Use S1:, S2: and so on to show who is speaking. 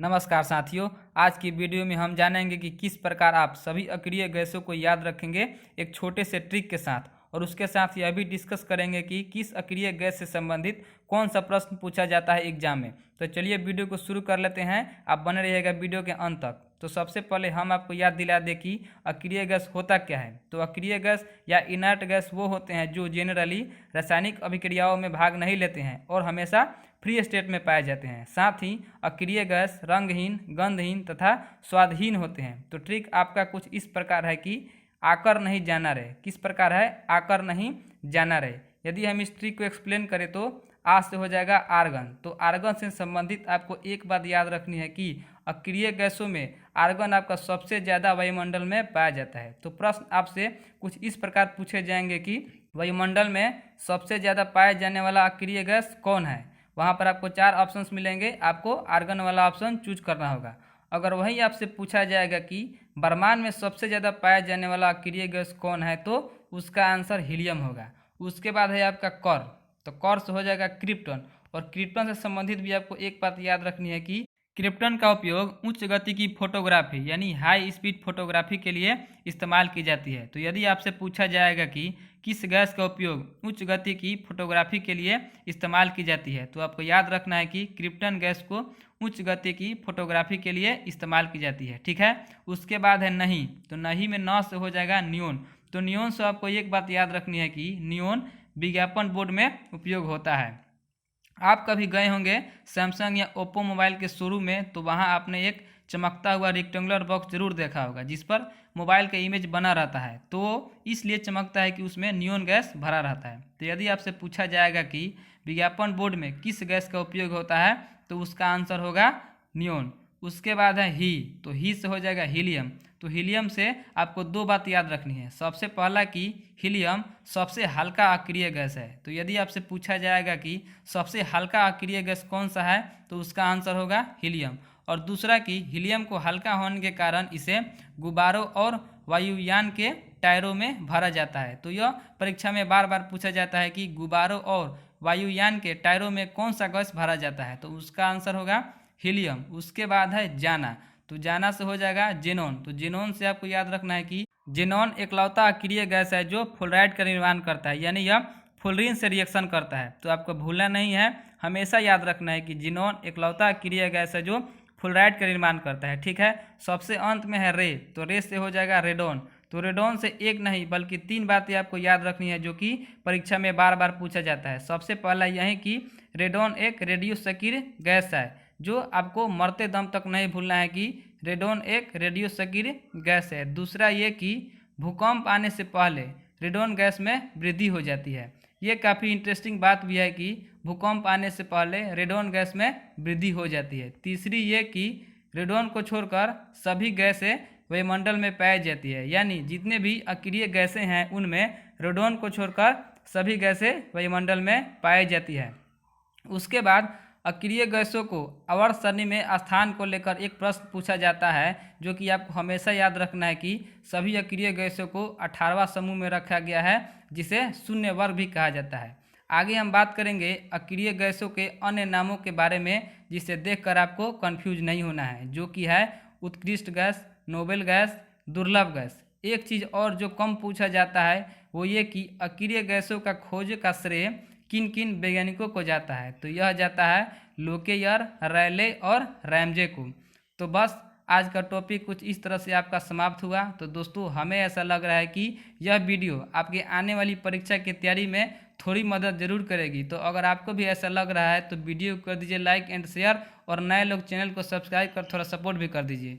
S1: नमस्कार साथियों, आज की वीडियो में हम जानेंगे कि किस प्रकार आप सभी अक्रिय गैसों को याद रखेंगे एक छोटे से ट्रिक के साथ। और उसके साथ यह भी डिस्कस करेंगे कि किस अक्रिय गैस से संबंधित कौन सा प्रश्न पूछा जाता है एग्जाम में। तो चलिए वीडियो को शुरू कर लेते हैं, आप बने रहिएगा वीडियो के अंत तक। तो सबसे पहले हम आपको याद दिला दें कि अक्रिय गैस होता क्या है। तो अक्रिय गैस या इनर्ट गैस वो होते हैं जो जेनरली रासायनिक अभिक्रियाओं में भाग नहीं लेते हैं और हमेशा फ्री स्टेट में पाए जाते हैं। साथ ही अक्रिय गैस रंगहीन, गंधहीन तथा स्वादहीन होते हैं। तो ट्रिक आपका कुछ इस प्रकार है कि आकर नहीं जाना रहे। किस प्रकार है? आकर नहीं जाना रहे। यदि हम इस ट्रिक को एक्सप्लेन करें तो आ से हो जाएगा आर्गन। तो आर्गन से संबंधित आपको एक बात याद रखनी है कि अक्रिय गैसों में आर्गन आपका सबसे ज़्यादा वायुमंडल में पाया जाता है। तो प्रश्न आपसे कुछ इस प्रकार पूछे जाएंगे कि वायुमंडल में सबसे ज़्यादा पाए जाने वाला अक्रिय गैस कौन है। वहाँ पर आपको 4 ऑप्शंस मिलेंगे, आपको आर्गन वाला ऑप्शन चूज करना होगा। अगर वही आपसे पूछा जाएगा कि ब्रह्मांड में सबसे ज़्यादा पाया जाने वाला अक्रिय गैस कौन है, तो उसका आंसर हीलियम होगा। उसके बाद है आपका कॉर। तो कॉर से हो जाएगा क्रिप्टन। और क्रिप्टन से संबंधित भी आपको एक बात याद रखनी है कि क्रिप्टन का उपयोग उच्च गति की फोटोग्राफी यानी हाई स्पीड फोटोग्राफी के लिए इस्तेमाल की जाती है। तो यदि आपसे पूछा जाएगा कि किस गैस का उपयोग उच्च गति की फोटोग्राफी के लिए इस्तेमाल की जाती है, तो आपको याद रखना है कि क्रिप्टन गैस को उच्च गति की फोटोग्राफी के लिए इस्तेमाल की जाती है। ठीक है। उसके बाद है नहीं। तो नहीं में न से हो जाएगा नियोन। तो नियोन से आपको एक बात याद रखनी है कि नियोन विज्ञापन बोर्ड में उपयोग होता है। आप कभी गए होंगे सैमसंग या ओप्पो मोबाइल के शोरूम में, तो वहाँ आपने एक चमकता हुआ रेक्टेंगुलर बॉक्स जरूर देखा होगा जिस पर मोबाइल का इमेज बना रहता है। तो इसलिए चमकता है कि उसमें नियोन गैस भरा रहता है। तो यदि आपसे पूछा जाएगा कि विज्ञापन बोर्ड में किस गैस का उपयोग होता है, तो उसका आंसर होगा नियोन। उसके बाद है ही। तो ही से हो जाएगा हीलियम। तो हीलियम से आपको 2 बात याद रखनी है। सबसे पहला कि हीलियम सबसे हल्का अक्रिय गैस है। तो यदि आपसे पूछा जाएगा कि सबसे हल्का अक्रिय गैस कौन सा है, तो उसका आंसर होगा हीलियम। और दूसरा कि हीलियम को हल्का होने के कारण इसे गुब्बारों और वायुयान के टायरों में भरा जाता है। तो यह परीक्षा में बार बार पूछा जाता है कि गुब्बारों और वायुयान के टायरों में कौन सा गैस भरा जाता है, तो उसका आंसर होगा हीलियम। उसके बाद है जाना। तो जाना से हो जाएगा जेनॉन। तो जेनॉन से आपको याद रखना है कि जेनॉन एकलौता अक्रिय गैस है जो फ्लोराइड का निर्माण करता है, यानी यह फ्लोरीन से रिएक्शन करता है। तो आपको भूलना नहीं है, हमेशा याद रखना है कि जेनॉन एकलौता अक्रिय गैस है जो फ्लोराइड का निर्माण करता है। ठीक है। सबसे अंत में है रे। तो रे से हो जाएगा रेडोन। तो रेडोन से एक नहीं बल्कि 3 बातें आपको याद रखनी है जो कि परीक्षा में बार बार पूछा जाता है। सबसे पहला यही कि रेडोन एक रेडियो सक्रिय गैस है, जो आपको मरते दम तक नहीं भूलना है कि रेडोन एक रेडियो सक्रिय गैस है। दूसरा ये कि भूकंप आने से पहले रेडोन गैस में वृद्धि हो जाती है। ये काफ़ी इंटरेस्टिंग बात भी है कि भूकंप आने से पहले रेडोन गैस में वृद्धि हो जाती है। तीसरी ये कि रेडोन को छोड़कर सभी गैसें वायुमंडल में पाई जाती है, यानी जितने भी अक्रिय गैसें हैं उनमें रेडोन को छोड़कर सभी गैसें वायुमंडल में पाई जाती है। उसके बाद अक्रिय गैसों को आवर्त सारणी में स्थान को लेकर एक प्रश्न पूछा जाता है, जो कि आपको हमेशा याद रखना है कि सभी अक्रिय गैसों को 18वां समूह में रखा गया है, जिसे शून्य वर्ग भी कहा जाता है। आगे हम बात करेंगे अक्रिय गैसों के अन्य नामों के बारे में, जिसे देखकर आपको कंफ्यूज नहीं होना है, जो कि है उत्कृष्ट गैस, नोबेल गैस, दुर्लभ गैस। एक चीज़ और जो कम पूछा जाता है वो ये कि अक्रिय गैसों का खोज का श्रेय किन किन वैज्ञानिकों को जाता है। तो यह जाता है लोकेयर, रैले और रैमजे को। तो बस आज का टॉपिक कुछ इस तरह से आपका समाप्त हुआ। तो दोस्तों, हमें ऐसा लग रहा है कि यह वीडियो आपके आने वाली परीक्षा की तैयारी में थोड़ी मदद जरूर करेगी। तो अगर आपको भी ऐसा लग रहा है तो वीडियो को कर दीजिए लाइक एंड शेयर, और नए लोग चैनल को सब्सक्राइब कर थोड़ा सपोर्ट भी कर दीजिए।